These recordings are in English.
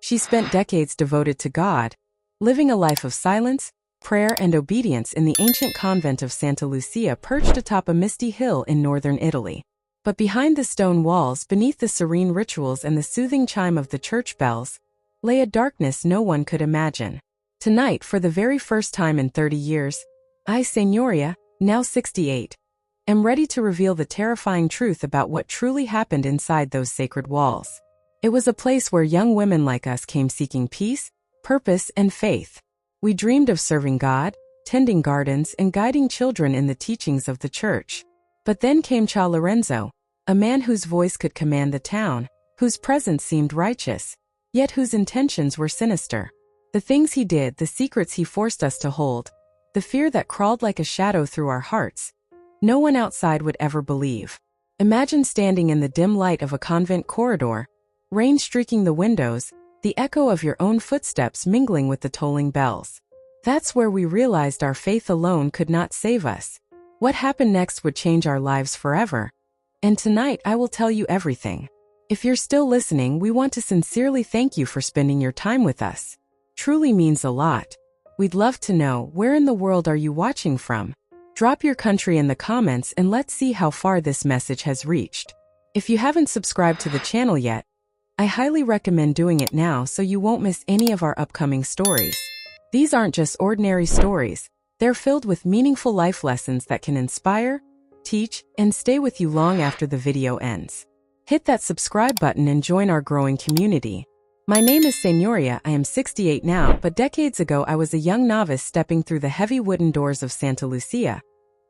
She spent decades devoted to God, living a life of silence, prayer, and obedience in the ancient convent of Santa Lucia perched atop a misty hill in northern Italy. But behind the stone walls, beneath the serene rituals and the soothing chime of the church bells, lay a darkness no one could imagine. Tonight, for the very first time in 30 years, I, Senoria, now 68, am ready to reveal the terrifying truth about what truly happened inside those sacred walls. It was a place where young women like us came seeking peace, purpose, and faith. We dreamed of serving God, tending gardens, and guiding children in the teachings of the church. But then came Cha Lorenzo, a man whose voice could command the town, whose presence seemed righteous, yet whose intentions were sinister. The things he did, the secrets he forced us to hold, the fear that crawled like a shadow through our hearts, no one outside would ever believe. Imagine standing in the dim light of a convent corridor, rain streaking the windows, the echo of your own footsteps mingling with the tolling bells. That's where we realized our faith alone could not save us. What happened next would change our lives forever. And tonight I will tell you everything. If you're still listening, we want to sincerely thank you for spending your time with us. Truly means a lot. We'd love to know, where in the world are you watching from? Drop your country in the comments and let's see how far this message has reached. If you haven't subscribed to the channel yet, I highly recommend doing it now so you won't miss any of our upcoming stories. These aren't just ordinary stories, they're filled with meaningful life lessons that can inspire, teach, and stay with you long after the video ends. Hit that subscribe button and join our growing community. My name is Senoria. I am 68 now, but decades ago I was a young novice stepping through the heavy wooden doors of Santa Lucia,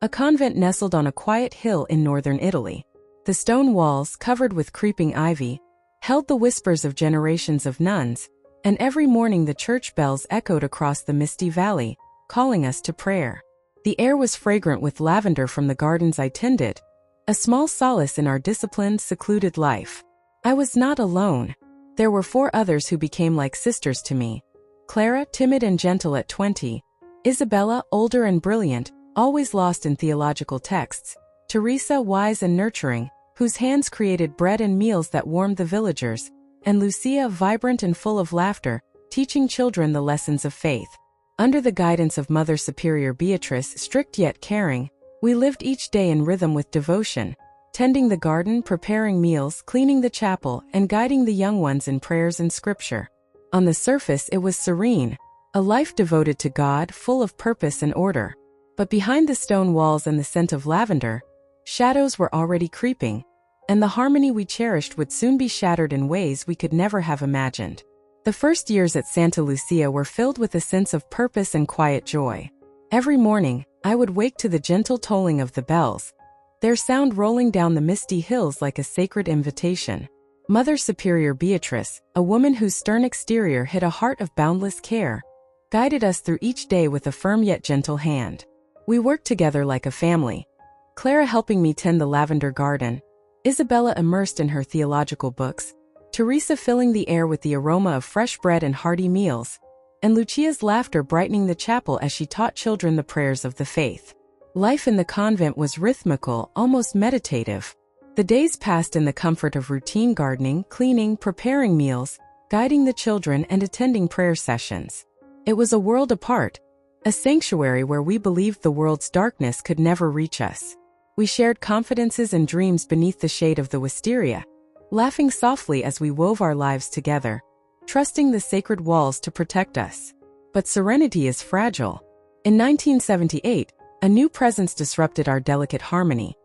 a convent nestled on a quiet hill in northern Italy. The stone walls, covered with creeping ivy, held the whispers of generations of nuns, and every morning the church bells echoed across the misty valley, calling us to prayer. The air was fragrant with lavender from the gardens I tended, a small solace in our disciplined, secluded life. I was not alone. There were 4 others who became like sisters to me. Clara, timid and gentle at 20. Isabella, older and brilliant, always lost in theological texts. Teresa, wise and nurturing, whose hands created bread and meals that warmed the villagers. And Lucia, vibrant and full of laughter, teaching children the lessons of faith. Under the guidance of Mother Superior Beatrice, strict yet caring, we lived each day in rhythm with devotion, tending the garden, preparing meals, cleaning the chapel, and guiding the young ones in prayers and scripture. On the surface it was serene, a life devoted to God, full of purpose and order. But behind the stone walls and the scent of lavender, shadows were already creeping, and the harmony we cherished would soon be shattered in ways we could never have imagined. The first years at Santa Lucia were filled with a sense of purpose and quiet joy. Every morning, I would wake to the gentle tolling of the bells, their sound rolling down the misty hills like a sacred invitation. Mother Superior Beatrice, a woman whose stern exterior hid a heart of boundless care, guided us through each day with a firm yet gentle hand. We worked together like a family, Clara helping me tend the lavender garden, Isabella immersed in her theological books, Teresa filling the air with the aroma of fresh bread and hearty meals, and Lucia's laughter brightening the chapel as she taught children the prayers of the faith. Life in the convent was rhythmical, almost meditative. The days passed in the comfort of routine gardening, cleaning, preparing meals, guiding the children, and attending prayer sessions. It was a world apart, a sanctuary where we believed the world's darkness could never reach us. We shared confidences and dreams beneath the shade of the wisteria, laughing softly as we wove our lives together, trusting the sacred walls to protect us. But serenity is fragile. In 1978, a new presence disrupted our delicate harmony.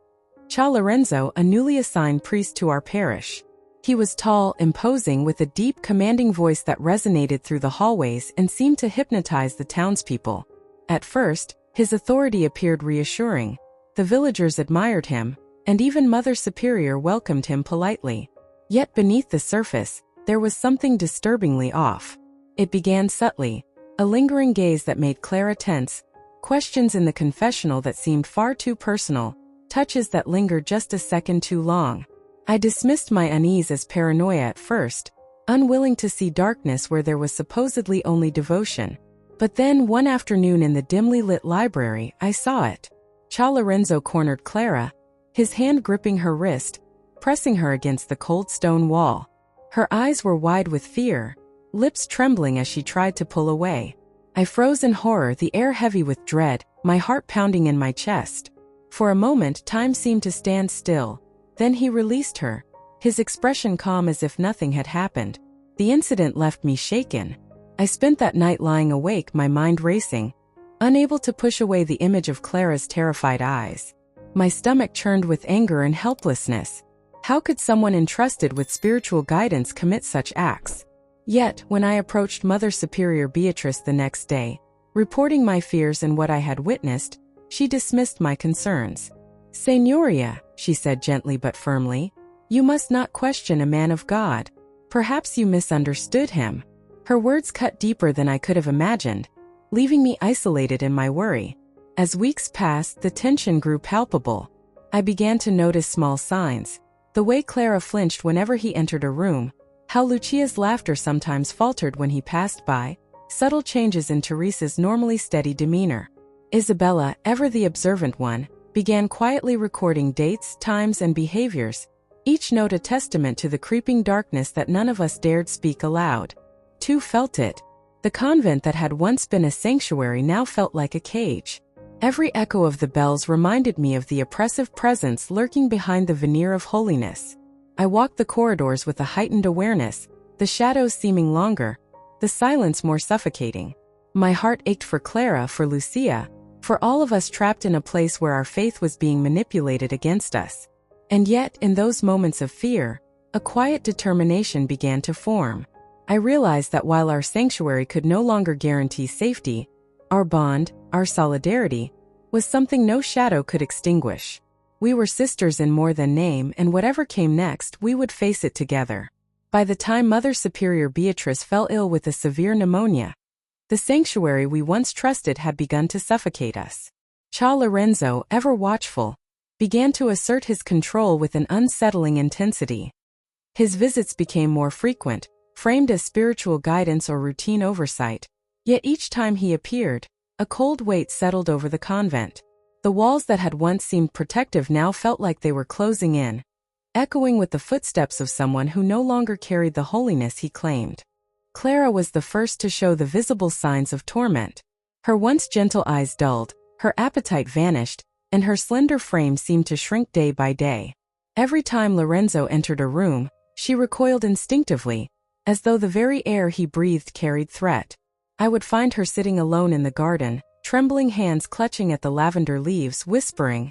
Cha Lorenzo, a newly assigned priest to our parish. He was tall, imposing, with a deep, commanding voice that resonated through the hallways and seemed to hypnotize the townspeople. At first, his authority appeared reassuring. The villagers admired him, and even Mother Superior welcomed him politely. Yet beneath the surface, there was something disturbingly off. It began subtly, a lingering gaze that made Clara tense, questions in the confessional that seemed far too personal, touches that lingered just a second too long. I dismissed my unease as paranoia at first, unwilling to see darkness where there was supposedly only devotion. But then one afternoon in the dimly lit library, I saw it. Cha Lorenzo cornered Clara, his hand gripping her wrist, pressing her against the cold stone wall. Her eyes were wide with fear, lips trembling as she tried to pull away. I froze in horror, the air heavy with dread, my heart pounding in my chest. For a moment, time seemed to stand still. Then he released her, his expression calm as if nothing had happened. The incident left me shaken. I spent that night lying awake, my mind racing, unable to push away the image of Clara's terrified eyes. My stomach churned with anger and helplessness. How could someone entrusted with spiritual guidance commit such acts? Yet, when I approached Mother Superior Beatrice the next day, reporting my fears and what I had witnessed, she dismissed my concerns. "Senoria," she said gently but firmly, "you must not question a man of God. Perhaps you misunderstood him." Her words cut deeper than I could have imagined, leaving me isolated in my worry. As weeks passed, the tension grew palpable. I began to notice small signs. The way Clara flinched whenever he entered a room, how Lucia's laughter sometimes faltered when he passed by, subtle changes in Teresa's normally steady demeanor. Isabella, ever the observant one, began quietly recording dates, times, and behaviors, each note a testament to the creeping darkness that none of us dared speak aloud. Too felt it. The convent that had once been a sanctuary now felt like a cage. Every echo of the bells reminded me of the oppressive presence lurking behind the veneer of holiness. I walked the corridors with a heightened awareness, the shadows seeming longer, the silence more suffocating. My heart ached for Clara, for Lucia, for all of us trapped in a place where our faith was being manipulated against us. And yet, in those moments of fear, a quiet determination began to form. I realized that while our sanctuary could no longer guarantee safety, our bond, our solidarity, was something no shadow could extinguish. We were sisters in more than name, and whatever came next, we would face it together. By the time Mother Superior Beatrice fell ill with a severe pneumonia, the sanctuary we once trusted had begun to suffocate us. Cha Lorenzo, ever watchful, began to assert his control with an unsettling intensity. His visits became more frequent, framed as spiritual guidance or routine oversight. Yet each time he appeared, a cold weight settled over the convent. The walls that had once seemed protective now felt like they were closing in, echoing with the footsteps of someone who no longer carried the holiness he claimed. Clara was the first to show the visible signs of torment. Her once gentle eyes dulled, her appetite vanished, and her slender frame seemed to shrink day by day. Every time Lorenzo entered a room, she recoiled instinctively, as though the very air he breathed carried threat. I would find her sitting alone in the garden, trembling hands clutching at the lavender leaves, whispering,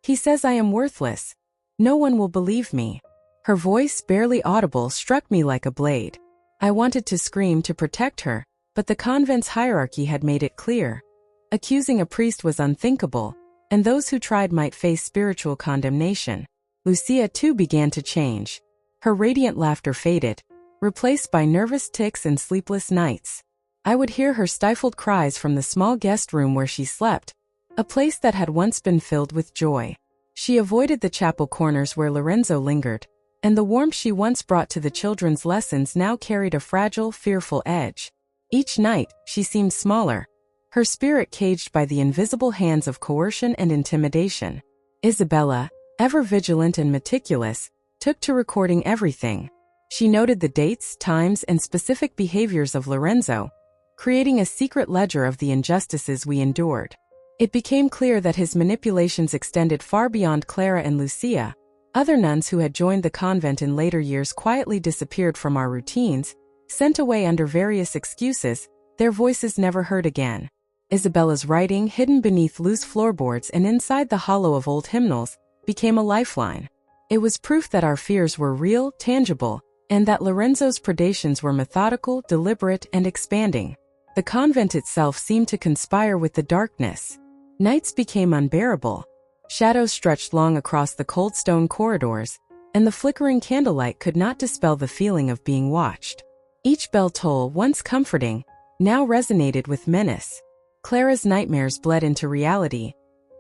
"He says I am worthless. No one will believe me." Her voice, barely audible, struck me like a blade. I wanted to scream to protect her, but the convent's hierarchy had made it clear. Accusing a priest was unthinkable, and those who tried might face spiritual condemnation. Lucia too began to change. Her radiant laughter faded, replaced by nervous tics and sleepless nights. I would hear her stifled cries from the small guest room where she slept, a place that had once been filled with joy. She avoided the chapel corners where Lorenzo lingered, and the warmth she once brought to the children's lessons now carried a fragile, fearful edge. Each night, she seemed smaller, her spirit caged by the invisible hands of coercion and intimidation. Isabella, ever vigilant and meticulous, took to recording everything. She noted the dates, times, and specific behaviors of Lorenzo, creating a secret ledger of the injustices we endured. It became clear that his manipulations extended far beyond Clara and Lucia. Other nuns who had joined the convent in later years quietly disappeared from our routines, sent away under various excuses, their voices never heard again. Isabella's writing, hidden beneath loose floorboards and inside the hollow of old hymnals, became a lifeline. It was proof that our fears were real, tangible, and that Lorenzo's predations were methodical, deliberate, and expanding. The convent itself seemed to conspire with the darkness. Nights became unbearable. Shadows stretched long across the cold stone corridors, and the flickering candlelight could not dispel the feeling of being watched. Each bell toll, once comforting, now resonated with menace. Clara's nightmares bled into reality.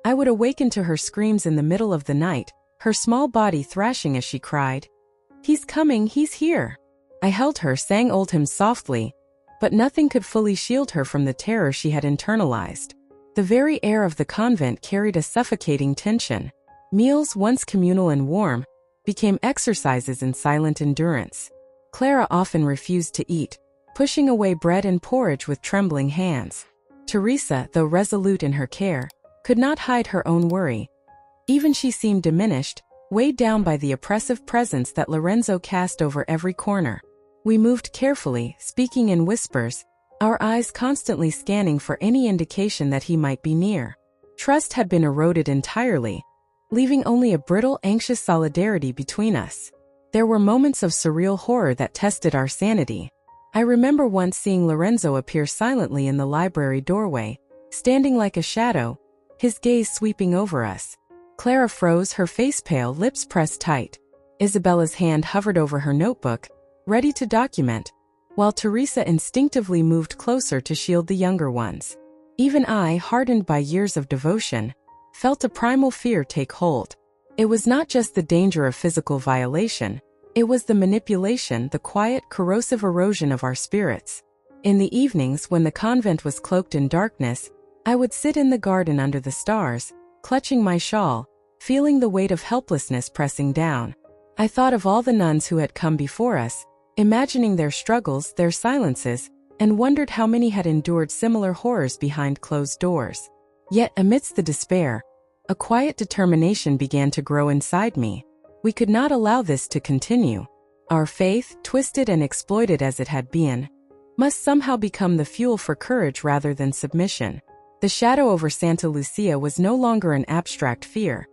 I would awaken to her screams in the middle of the night, her small body thrashing as she cried, "He's coming, he's here." I held her, sang old hymns softly, but nothing could fully shield her from the terror she had internalized. The very air of the convent carried a suffocating tension. Meals, once communal and warm, became exercises in silent endurance. Clara often refused to eat, pushing away bread and porridge with trembling hands. Teresa, though resolute in her care, could not hide her own worry. Even she seemed diminished, weighed down by the oppressive presence that Lorenzo cast over every corner. We moved carefully, speaking in whispers, our eyes constantly scanning for any indication that he might be near. Trust had been eroded entirely, leaving only a brittle, anxious solidarity between us. There were moments of surreal horror that tested our sanity. I remember once seeing Lorenzo appear silently in the library doorway, standing like a shadow, his gaze sweeping over us. Clara froze, her face pale, lips pressed tight. Isabella's hand hovered over her notebook, ready to document, while Teresa instinctively moved closer to shield the younger ones. Even I, hardened by years of devotion, felt a primal fear take hold. It was not just the danger of physical violation, it was the manipulation, the quiet, corrosive erosion of our spirits. In the evenings, when the convent was cloaked in darkness, I would sit in the garden under the stars, clutching my shawl, feeling the weight of helplessness pressing down. I thought of all the nuns who had come before us, imagining their struggles, their silences, and wondered how many had endured similar horrors behind closed doors. Yet amidst the despair, a quiet determination began to grow inside me. We could not allow this to continue. Our faith, twisted and exploited as it had been, must somehow become the fuel for courage rather than submission. The shadow over Santa Lucia was no longer an abstract fear.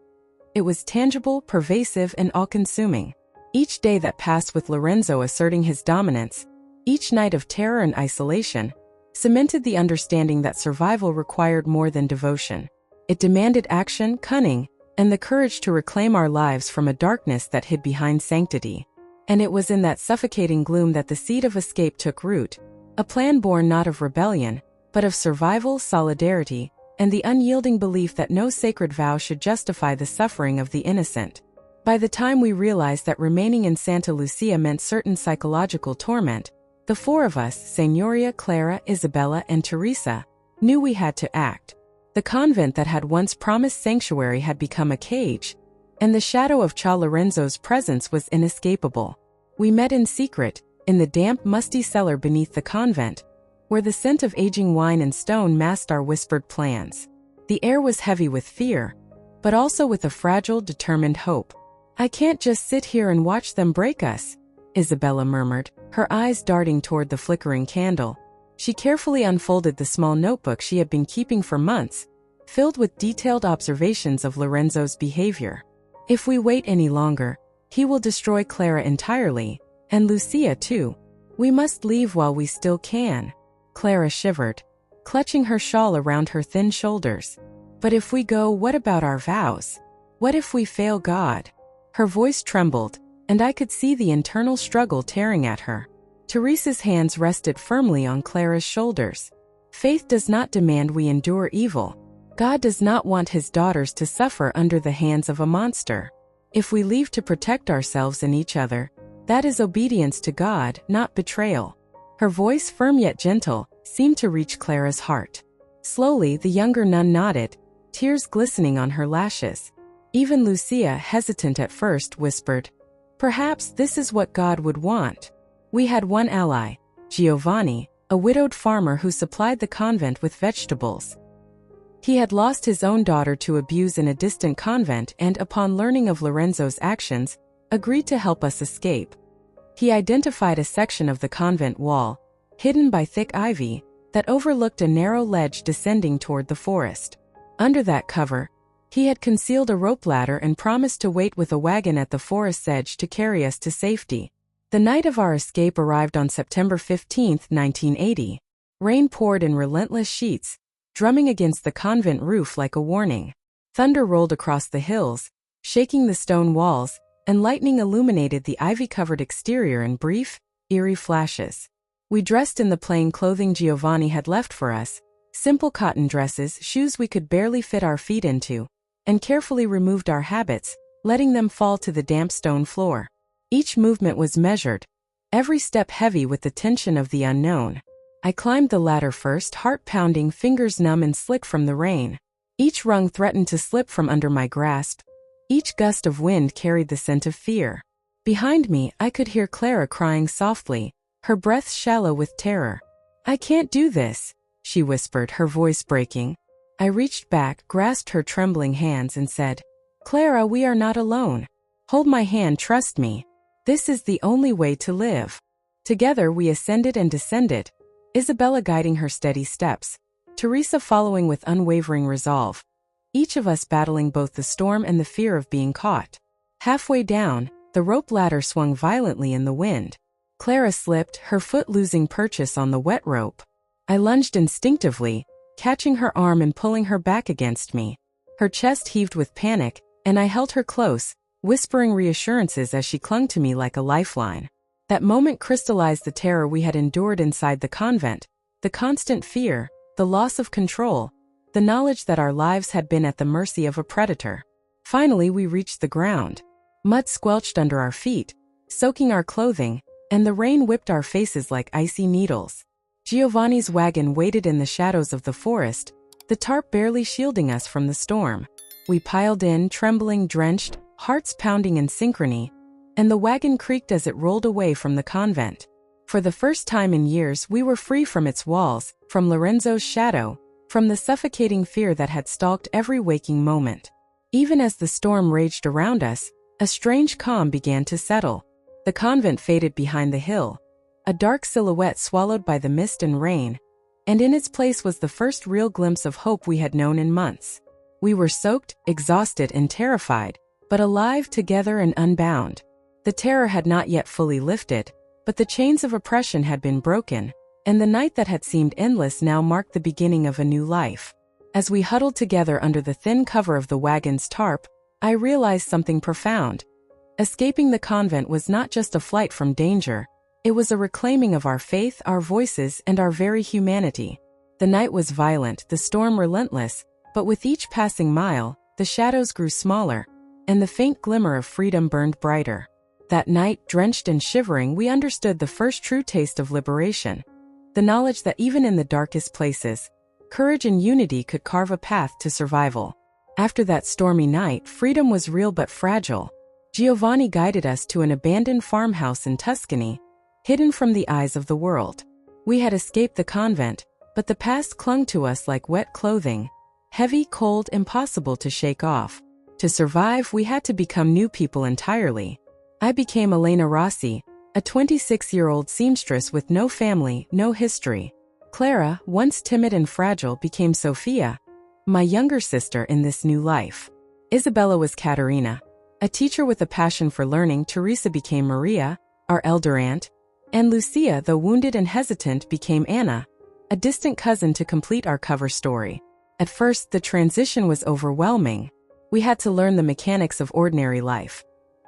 It was tangible, pervasive, and all-consuming. Each day that passed with Lorenzo asserting his dominance, each night of terror and isolation, cemented the understanding that survival required more than devotion. It demanded action, cunning, and the courage to reclaim our lives from a darkness that hid behind sanctity. And it was in that suffocating gloom that the seed of escape took root, a plan born not of rebellion, but of survival, solidarity, and the unyielding belief that no sacred vow should justify the suffering of the innocent. By the time we realized that remaining in Santa Lucia meant certain psychological torment, the four of us, Senoria, Clara, Isabella, and Teresa, knew we had to act. The convent that had once promised sanctuary had become a cage, and the shadow of Cha Lorenzo's presence was inescapable. We met in secret, in the damp, musty cellar beneath the convent, where the scent of aging wine and stone masked our whispered plans. The air was heavy with fear, but also with a fragile, determined hope. "I can't just sit here and watch them break us," Isabella murmured, her eyes darting toward the flickering candle. She carefully unfolded the small notebook she had been keeping for months, filled with detailed observations of Lorenzo's behavior. "If we wait any longer, he will destroy Clara entirely, and Lucia too. We must leave while we still can." Clara shivered, clutching her shawl around her thin shoulders. "But if we go, what about our vows? What if we fail God?" Her voice trembled, and I could see the internal struggle tearing at her. Teresa's hands rested firmly on Clara's shoulders. "Faith does not demand we endure evil. God does not want his daughters to suffer under the hands of a monster. If we leave to protect ourselves and each other, that is obedience to God, not betrayal." Her voice, firm yet gentle, seemed to reach Clara's heart. Slowly, the younger nun nodded, tears glistening on her lashes. Even Lucia, hesitant at first, whispered, "Perhaps this is what God would want." We had one ally, Giovanni, a widowed farmer who supplied the convent with vegetables. He had lost his own daughter to abuse in a distant convent and, upon learning of Lorenzo's actions, agreed to help us escape. He identified a section of the convent wall, hidden by thick ivy, that overlooked a narrow ledge descending toward the forest. Under that cover, he had concealed a rope ladder and promised to wait with a wagon at the forest's edge to carry us to safety. The night of our escape arrived on September 15, 1980. Rain poured in relentless sheets, drumming against the convent roof like a warning. Thunder rolled across the hills, shaking the stone walls, and lightning illuminated the ivy-covered exterior in brief, eerie flashes. We dressed in the plain clothing Giovanni had left for us, simple cotton dresses, shoes we could barely fit our feet into, and carefully removed our habits, letting them fall to the damp stone floor. Each movement was measured, every step heavy with the tension of the unknown. I climbed the ladder first, heart pounding, fingers numb and slick from the rain. Each rung threatened to slip from under my grasp. Each gust of wind carried the scent of fear. Behind me, I could hear Clara crying softly, her breath shallow with terror. "I can't do this," she whispered, her voice breaking. I reached back, grasped her trembling hands and said, "Clara, we are not alone. Hold my hand, trust me. This is the only way to live." Together we ascended and descended, Isabella guiding her steady steps, Teresa following with unwavering resolve, each of us battling both the storm and the fear of being caught. Halfway down, the rope ladder swung violently in the wind. Clara slipped, her foot losing purchase on the wet rope. I lunged instinctively, catching her arm and pulling her back against me. Her chest heaved with panic, and I held her close, whispering reassurances as she clung to me like a lifeline. That moment crystallized the terror we had endured inside the convent, the constant fear, the loss of control, the knowledge that our lives had been at the mercy of a predator. Finally, we reached the ground. Mud squelched under our feet, soaking our clothing, and the rain whipped our faces like icy needles. Giovanni's wagon waited in the shadows of the forest, the tarp barely shielding us from the storm. We piled in, trembling, drenched, hearts pounding in synchrony, and the wagon creaked as it rolled away from the convent. For the first time in years, we were free from its walls, from Lorenzo's shadow, from the suffocating fear that had stalked every waking moment. Even as the storm raged around us, a strange calm began to settle. The convent faded behind the hill, a dark silhouette swallowed by the mist and rain, and in its place was the first real glimpse of hope we had known in months. We were soaked, exhausted, and terrified, but alive together and unbound. The terror had not yet fully lifted, but the chains of oppression had been broken, and the night that had seemed endless now marked the beginning of a new life. As we huddled together under the thin cover of the wagon's tarp, I realized something profound. Escaping the convent was not just a flight from danger, it was a reclaiming of our faith, our voices, and our very humanity. The night was violent, the storm relentless, but with each passing mile, the shadows grew smaller, and the faint glimmer of freedom burned brighter. That night, drenched and shivering, we understood the first true taste of liberation. The knowledge that even in the darkest places, courage and unity could carve a path to survival. After that stormy night, freedom was real but fragile. Giovanni guided us to an abandoned farmhouse in Tuscany, hidden from the eyes of the world. We had escaped the convent, but the past clung to us like wet clothing, heavy, cold, impossible to shake off. To survive, we had to become new people entirely. I became Elena Rossi, a 26-year-old seamstress with no family, no history. Clara, once timid and fragile, became Sofia, my younger sister in this new life. Isabella was Caterina, a teacher with a passion for learning. Teresa became Maria, our elder aunt, and Lucia, though wounded and hesitant, became Anna, a distant cousin to complete our cover story. At first, the transition was overwhelming. We had to learn the mechanics of ordinary life.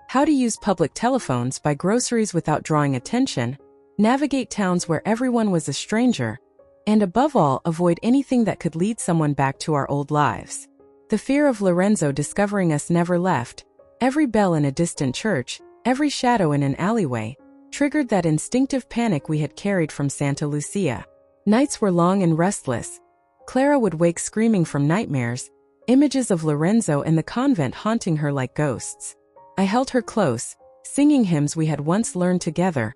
How to use public telephones, buy groceries without drawing attention, navigate towns where everyone was a stranger, and above all, avoid anything that could lead someone back to our old lives. The fear of Lorenzo discovering us never left. Every bell in a distant church, every shadow in an alleyway, triggered that instinctive panic we had carried from Santa Lucia. Nights were long and restless. Clara would wake screaming from nightmares, images of Lorenzo and the convent haunting her like ghosts. I held her close, singing hymns we had once learned together,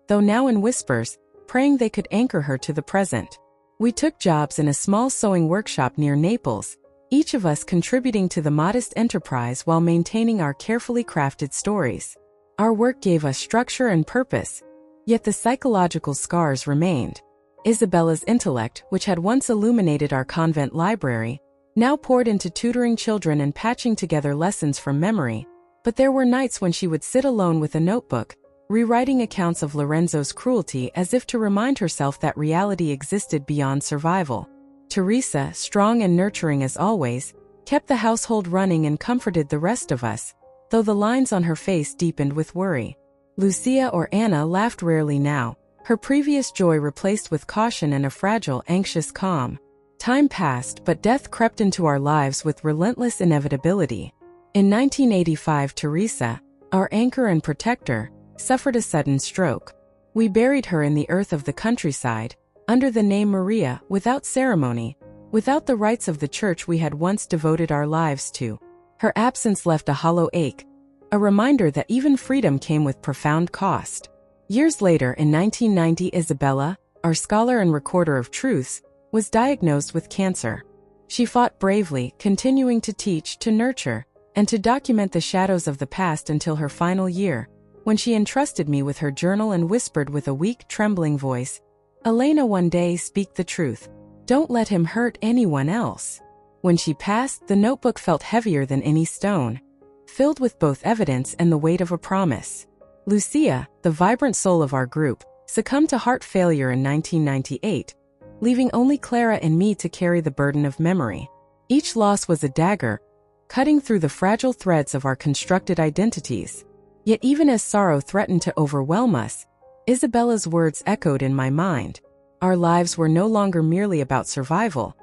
though now in whispers, praying they could anchor her to the present. We took jobs in a small sewing workshop near Naples, each of us contributing to the modest enterprise while maintaining our carefully crafted stories. Our work gave us structure and purpose, yet the psychological scars remained. Isabella's intellect, which had once illuminated our convent library, now poured into tutoring children and patching together lessons from memory. But there were nights when she would sit alone with a notebook, rewriting accounts of Lorenzo's cruelty as if to remind herself that reality existed beyond survival. Teresa, strong and nurturing as always, kept the household running and comforted the rest of us, though the lines on her face deepened with worry. Lucia, or Anna, laughed rarely now, her previous joy replaced with caution and a fragile, anxious calm. Time passed, but death crept into our lives with relentless inevitability. In 1985, Teresa, our anchor and protector, suffered a sudden stroke. We buried her in the earth of the countryside, under the name Maria, without ceremony, without the rites of the church we had once devoted our lives to. Her absence left a hollow ache, a reminder that even freedom came with profound cost. Years later, in 1990, Isabella, our scholar and recorder of truths, was diagnosed with cancer. She fought bravely, continuing to teach, to nurture, and to document the shadows of the past until her final year, when she entrusted me with her journal and whispered with a weak, trembling voice, "Elena, one day speak the truth. Don't let him hurt anyone else." When she passed, the notebook felt heavier than any stone, filled with both evidence and the weight of a promise. Lucia, the vibrant soul of our group, succumbed to heart failure in 1998, leaving only Clara and me to carry the burden of memory. Each loss was a dagger, cutting through the fragile threads of our constructed identities. Yet even as sorrow threatened to overwhelm us, Isabella's words echoed in my mind. Our lives were no longer merely about survival.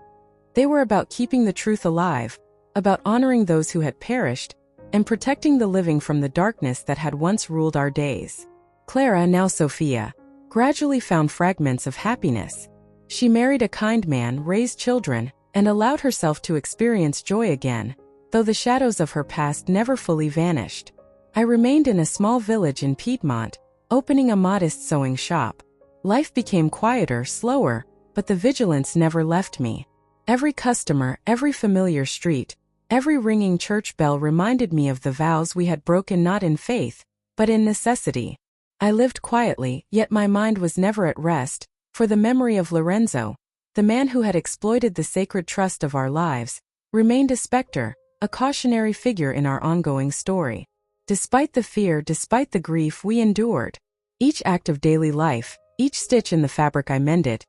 They were about keeping the truth alive, about honoring those who had perished, and protecting the living from the darkness that had once ruled our days. Clara, now Sofia, gradually found fragments of happiness. She married a kind man, raised children, and allowed herself to experience joy again, though the shadows of her past never fully vanished. I remained in a small village in Piedmont, opening a modest sewing shop. Life became quieter, slower, but the vigilance never left me. Every customer, every familiar street, every ringing church bell reminded me of the vows we had broken not in faith, but in necessity. I lived quietly, yet my mind was never at rest, for the memory of Lorenzo, the man who had exploited the sacred trust of our lives, remained a specter, a cautionary figure in our ongoing story. Despite the fear, despite the grief we endured, each act of daily life, each stitch in the fabric I mended,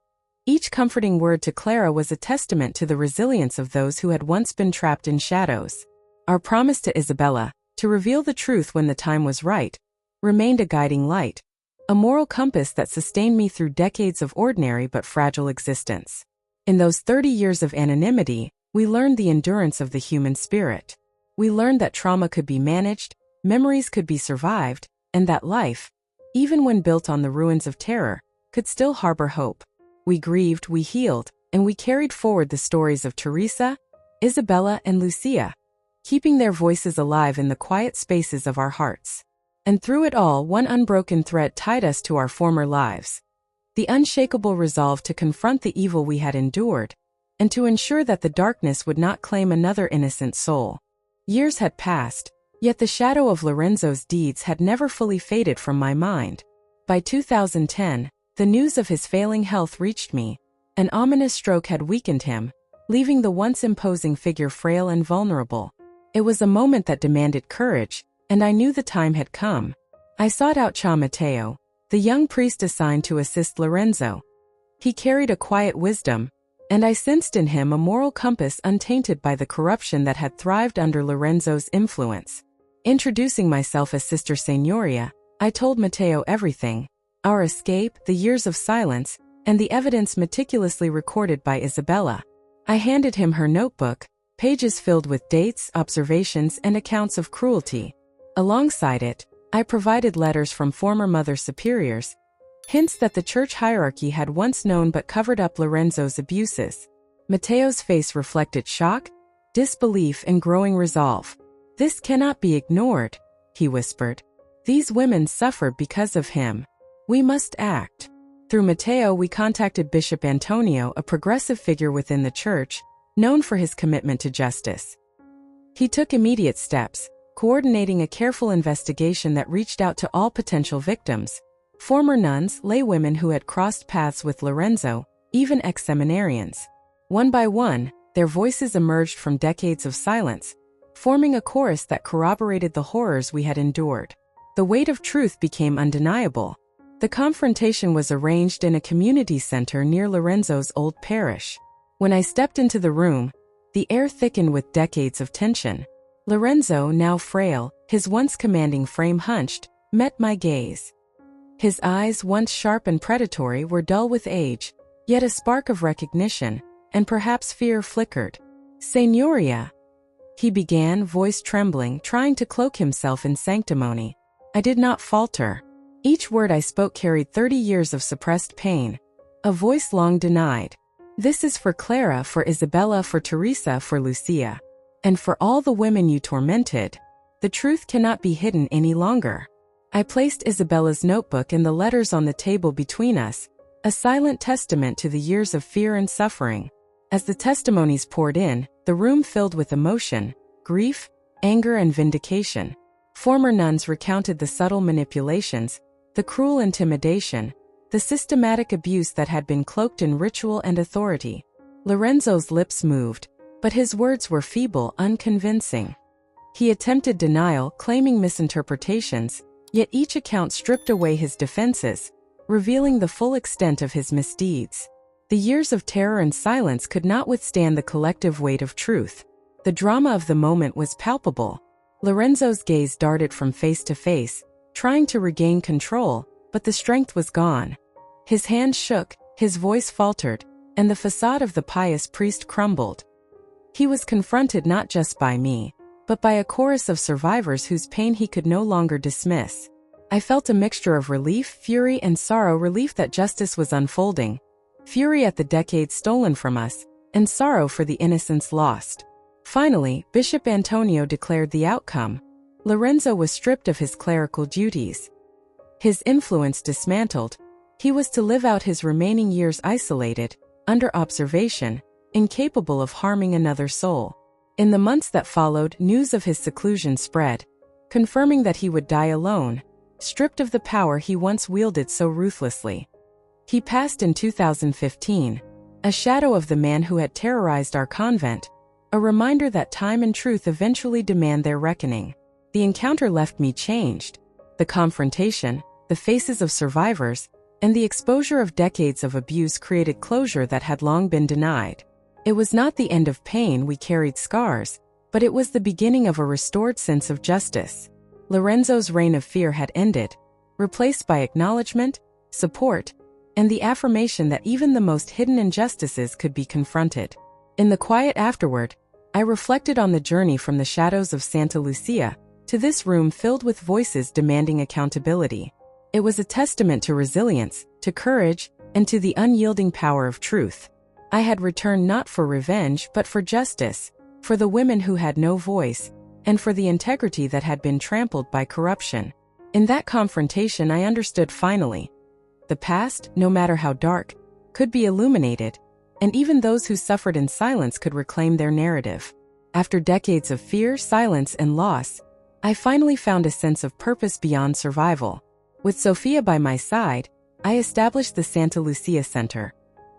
each comforting word to Clara was a testament to the resilience of those who had once been trapped in shadows. Our promise to Isabella, to reveal the truth when the time was right, remained a guiding light, a moral compass that sustained me through decades of ordinary but fragile existence. In those 30 years of anonymity, we learned the endurance of the human spirit. We learned that trauma could be managed, memories could be survived, and that life, even when built on the ruins of terror, could still harbor hope. We grieved, we healed, and we carried forward the stories of Teresa, Isabella, and Lucia, keeping their voices alive in the quiet spaces of our hearts. And through it all, one unbroken thread tied us to our former lives: the unshakable resolve to confront the evil we had endured, and to ensure that the darkness would not claim another innocent soul. Years had passed, yet the shadow of Lorenzo's deeds had never fully faded from my mind. By 2010, the news of his failing health reached me. An ominous stroke had weakened him, leaving the once imposing figure frail and vulnerable. It was a moment that demanded courage, and I knew the time had come. I sought out Cha Matteo, the young priest assigned to assist Lorenzo. He carried a quiet wisdom, and I sensed in him a moral compass untainted by the corruption that had thrived under Lorenzo's influence. Introducing myself as Sister Senoria, I told Matteo everything: our escape, the years of silence, and the evidence meticulously recorded by Isabella. I handed him her notebook, pages filled with dates, observations, and accounts of cruelty. Alongside it, I provided letters from former Mother Superiors, hints that the church hierarchy had once known but covered up Lorenzo's abuses. Matteo's face reflected shock, disbelief, and growing resolve. "This cannot be ignored," he whispered. "These women suffered because of him. We must act." Through Matteo, we contacted Bishop Antonio, a progressive figure within the church, known for his commitment to justice. He took immediate steps, coordinating a careful investigation that reached out to all potential victims: former nuns, laywomen who had crossed paths with Lorenzo, even ex-seminarians. One by one, their voices emerged from decades of silence, forming a chorus that corroborated the horrors we had endured. The weight of truth became undeniable. The confrontation was arranged in a community center near Lorenzo's old parish. When I stepped into the room, the air thickened with decades of tension. Lorenzo, now frail, his once commanding frame hunched, met my gaze. His eyes, once sharp and predatory, were dull with age, yet a spark of recognition, and perhaps fear, flickered. "Senoria," he began, voice trembling, trying to cloak himself in sanctimony. I did not falter. Each word I spoke carried 30 years of suppressed pain, a voice long denied. "This is for Clara, for Isabella, for Teresa, for Lucia. And for all the women you tormented. The truth cannot be hidden any longer." I placed Isabella's notebook and the letters on the table between us, a silent testament to the years of fear and suffering. As the testimonies poured in, the room filled with emotion, grief, anger, and vindication. Former nuns recounted the subtle manipulations, the cruel intimidation, the systematic abuse that had been cloaked in ritual and authority. Lorenzo's lips moved, but his words were feeble, unconvincing. He attempted denial, claiming misinterpretations, yet each account stripped away his defenses, revealing the full extent of his misdeeds. The years of terror and silence could not withstand the collective weight of truth. The drama of the moment was palpable. Lorenzo's gaze darted from face to face, trying to regain control, but the strength was gone. His hands shook, his voice faltered, and the facade of the pious priest crumbled. He was confronted not just by me, but by a chorus of survivors whose pain he could no longer dismiss. I felt a mixture of relief, fury, and sorrow. Relief that justice was unfolding, fury at the decades stolen from us, and sorrow for the innocence lost. Finally, Bishop Antonio declared the outcome. Lorenzo was stripped of his clerical duties. His influence dismantled. He was to live out his remaining years isolated, under observation, incapable of harming another soul. In the months that followed, news of his seclusion spread, confirming that he would die alone, stripped of the power he once wielded so ruthlessly. He passed in 2015, a shadow of the man who had terrorized our convent, a reminder that time and truth eventually demand their reckoning. The encounter left me changed. The confrontation, the faces of survivors, and the exposure of decades of abuse created closure that had long been denied. It was not the end of pain. We carried scars, but it was the beginning of a restored sense of justice. Lorenzo's reign of fear had ended, replaced by acknowledgement, support, and the affirmation that even the most hidden injustices could be confronted. In the quiet afterward, I reflected on the journey from the shadows of Santa Lucia to this room filled with voices demanding accountability. It was a testament to resilience, to courage, and to the unyielding power of truth. I had returned not for revenge but for justice, for the women who had no voice, and for the integrity that had been trampled by corruption. In that confrontation I understood finally. The past, no matter how dark, could be illuminated, and even those who suffered in silence could reclaim their narrative. After decades of fear, silence, and loss, I finally found a sense of purpose beyond survival. With Sofia by my side, I established the Santa Lucia Center,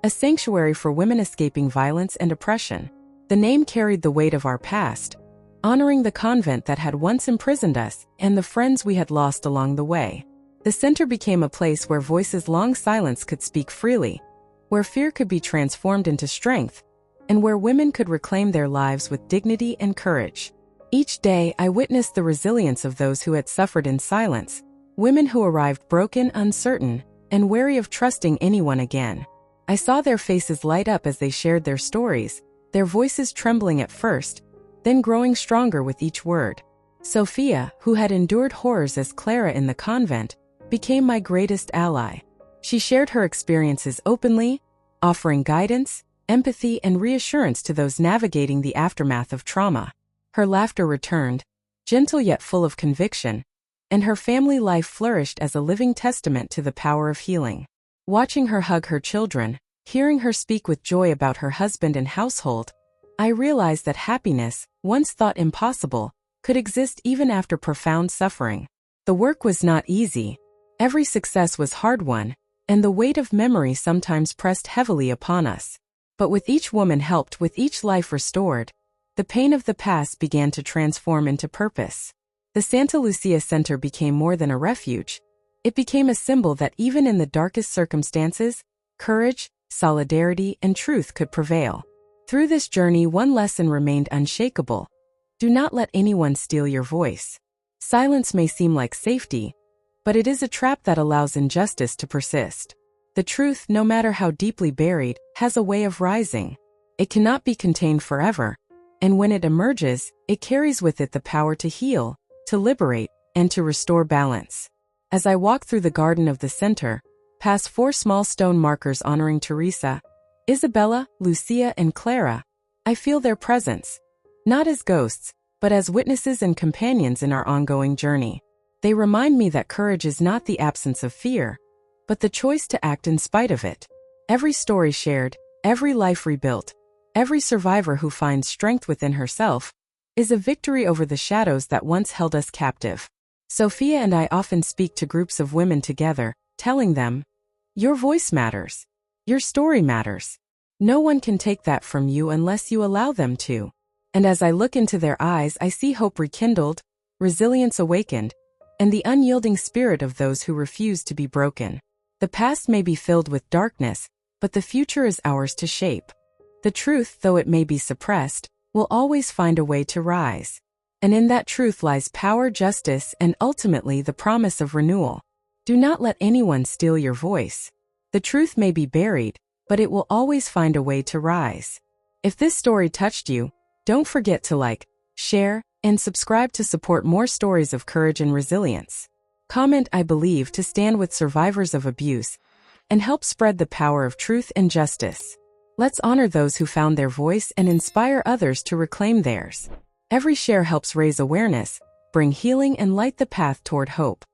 a sanctuary for women escaping violence and oppression. The name carried the weight of our past, honoring the convent that had once imprisoned us and the friends we had lost along the way. The center became a place where voices long silenced could speak freely, where fear could be transformed into strength, and where women could reclaim their lives with dignity and courage. Each day, I witnessed the resilience of those who had suffered in silence, women who arrived broken, uncertain, and wary of trusting anyone again. I saw their faces light up as they shared their stories, their voices trembling at first, then growing stronger with each word. Sofia, who had endured horrors as Clara in the convent, became my greatest ally. She shared her experiences openly, offering guidance, empathy, and reassurance to those navigating the aftermath of trauma. Her laughter returned, gentle yet full of conviction, and her family life flourished as a living testament to the power of healing. Watching her hug her children, hearing her speak with joy about her husband and household, I realized that happiness, once thought impossible, could exist even after profound suffering. The work was not easy. Every success was hard-won, and the weight of memory sometimes pressed heavily upon us. But with each woman helped, with each life restored, the pain of the past began to transform into purpose. The Santa Lucia Center became more than a refuge. It became a symbol that even in the darkest circumstances, courage, solidarity, and truth could prevail. Through this journey, one lesson remained unshakable. Do not let anyone steal your voice. Silence may seem like safety, but it is a trap that allows injustice to persist. The truth, no matter how deeply buried, has a way of rising. It cannot be contained forever, and when it emerges, it carries with it the power to heal, to liberate, and to restore balance. As I walk through the garden of the center, past 4 small stone markers honoring Teresa, Isabella, Lucia, and Clara, I feel their presence, not as ghosts, but as witnesses and companions in our ongoing journey. They remind me that courage is not the absence of fear, but the choice to act in spite of it. Every story shared, every life rebuilt, every survivor who finds strength within herself is a victory over the shadows that once held us captive. Sofia and I often speak to groups of women together, telling them, "Your voice matters. Your story matters. No one can take that from you unless you allow them to." And as I look into their eyes, I see hope rekindled, resilience awakened, and the unyielding spirit of those who refuse to be broken. The past may be filled with darkness, but the future is ours to shape. The truth, though it may be suppressed, will always find a way to rise. And in that truth lies power, justice, and ultimately the promise of renewal. Do not let anyone steal your voice. The truth may be buried, but it will always find a way to rise. If this story touched you, don't forget to like, share, and subscribe to support more stories of courage and resilience. Comment "I believe" to stand with survivors of abuse and help spread the power of truth and justice. Let's honor those who found their voice and inspire others to reclaim theirs. Every share helps raise awareness, bring healing, and light the path toward hope.